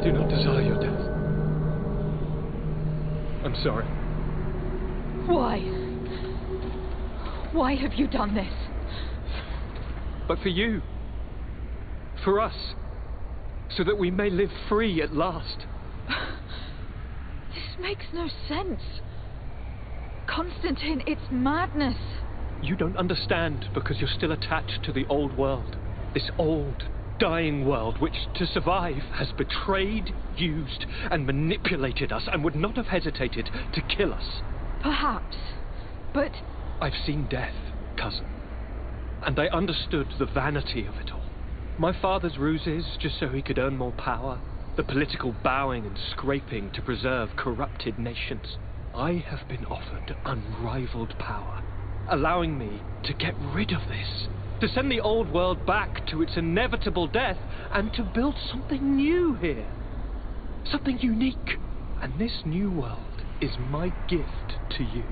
I do not desire your death. I'm sorry. Why? Why have you done this? But for you. For us. So that we may live free at last. This makes no sense. Constantine, it's madness. You don't understand because you're still attached to the old world. This old, dying world which, to survive, has betrayed, used, and manipulated us and would not have hesitated to kill us. Perhaps, but... I've seen death, cousin. And I understood the vanity of it all. My father's ruses just so he could earn more power. The political bowing and scraping to preserve corrupted nations. I have been offered unrivaled power, allowing me to get rid of this, to send the old world back to its inevitable death, and to build something new here. Something unique. And this new world is my gift to you.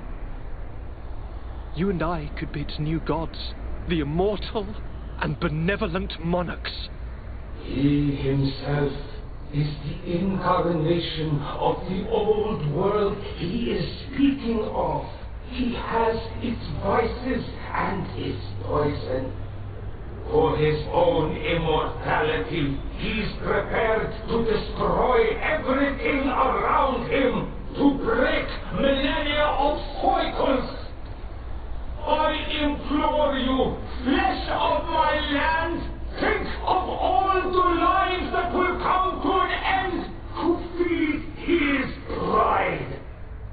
You and I could be its new gods, the immortal and benevolent monarchs. He himself is the incarnation of the old world he is speaking of. He has its vices and its poison. For his own immortality, he's prepared to destroy everything around him, to break millennia of cycles. I implore you, flesh of my land, think of all the lives that will come to an end to feed his pride.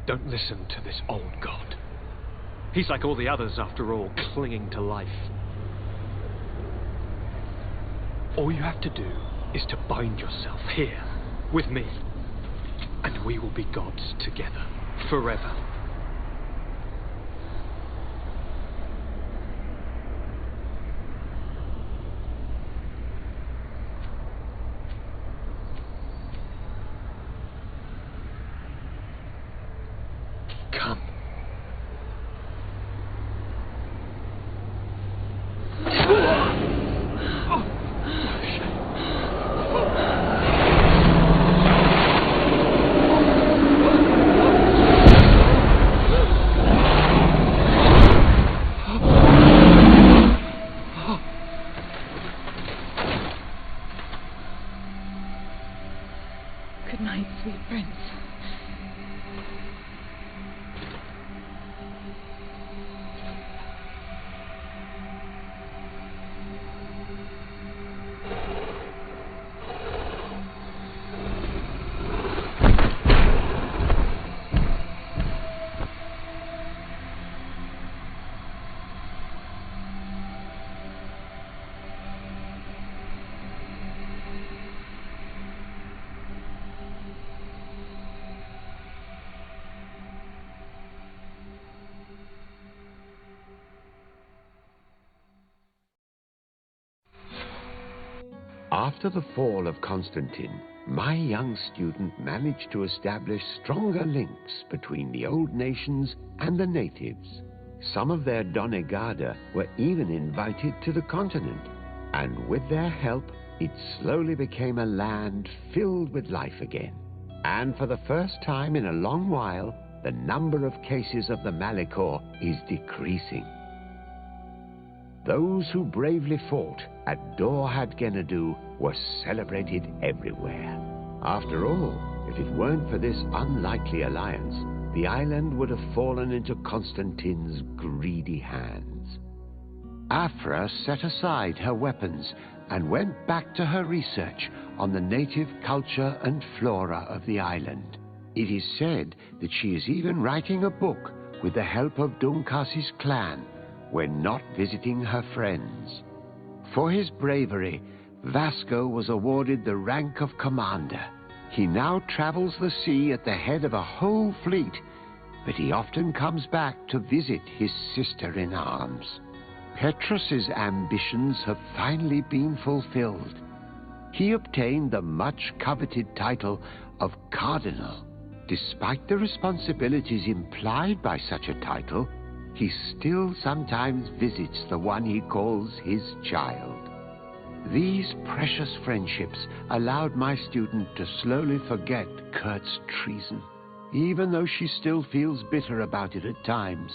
Don't listen to this old god. He's like all the others, after all, clinging to life. All you have to do is to bind yourself here, with me, and we will be gods together, forever. Come. Good night, sweet prince. After the fall of Constantine, my young student managed to establish stronger links between the old nations and the natives. Some of their donegada were even invited to the continent, and with their help, it slowly became a land filled with life again. And for the first time in a long while, the number of cases of the Malichor is decreasing. Those who bravely fought at Dor had Gennadu were celebrated everywhere. After all, if it weren't for this unlikely alliance, the island would have fallen into Constantine's greedy hands. Afra set aside her weapons and went back to her research on the native culture and flora of the island. It is said that she is even writing a book with the help of Dunkas's clan when not visiting her friends. For his bravery, Vasco was awarded the rank of commander. He now travels the sea at the head of a whole fleet, but he often comes back to visit his sister-in-arms. Petrus's ambitions have finally been fulfilled. He obtained the much-coveted title of Cardinal. Despite the responsibilities implied by such a title, he still sometimes visits the one he calls his child. These precious friendships allowed my student to slowly forget Kurt's treason, even though she still feels bitter about it at times.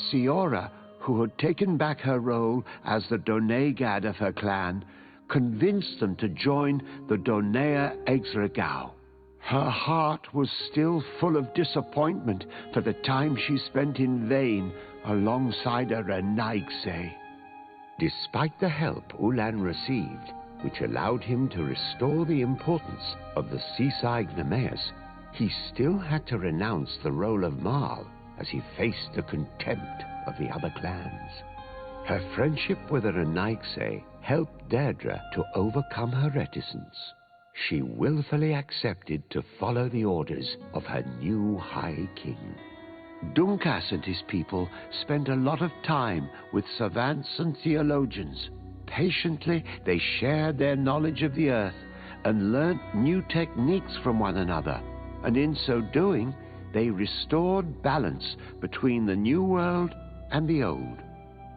Siora, who had taken back her role as the Donegad of her clan, convinced them to join the Donea Exregao. Her heart was still full of disappointment for the time she spent in vain alongside her Renaigse. Despite the help Ulan received, which allowed him to restore the importance of the Seaside Nemeas, he still had to renounce the role of Marl as he faced the contempt of the other clans. Her friendship with the Renaigse helped Deirdre to overcome her reticence. She willfully accepted to follow the orders of her new High King. Dunkas and his people spent a lot of time with savants and theologians. Patiently, they shared their knowledge of the earth and learnt new techniques from one another, and in so doing, they restored balance between the new world and the old.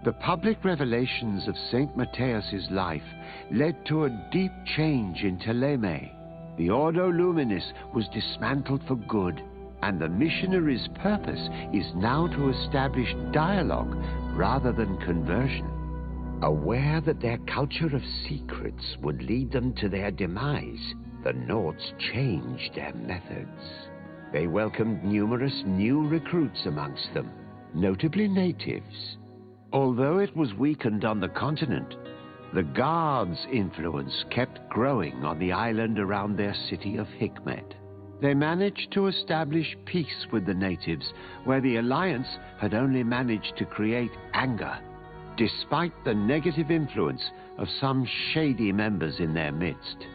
The public revelations of St. Matthias's life led to a deep change in Teleme. The Ordo Luminis was dismantled for good, and the missionaries' purpose is now to establish dialogue rather than conversion. Aware that their culture of secrets would lead them to their demise, the Nords changed their methods. They welcomed numerous new recruits amongst them, notably natives. Although it was weakened on the continent, the Guards' influence kept growing on the island around their city of Hikmet. They managed to establish peace with the natives, where the Alliance had only managed to create anger, despite the negative influence of some shady members in their midst.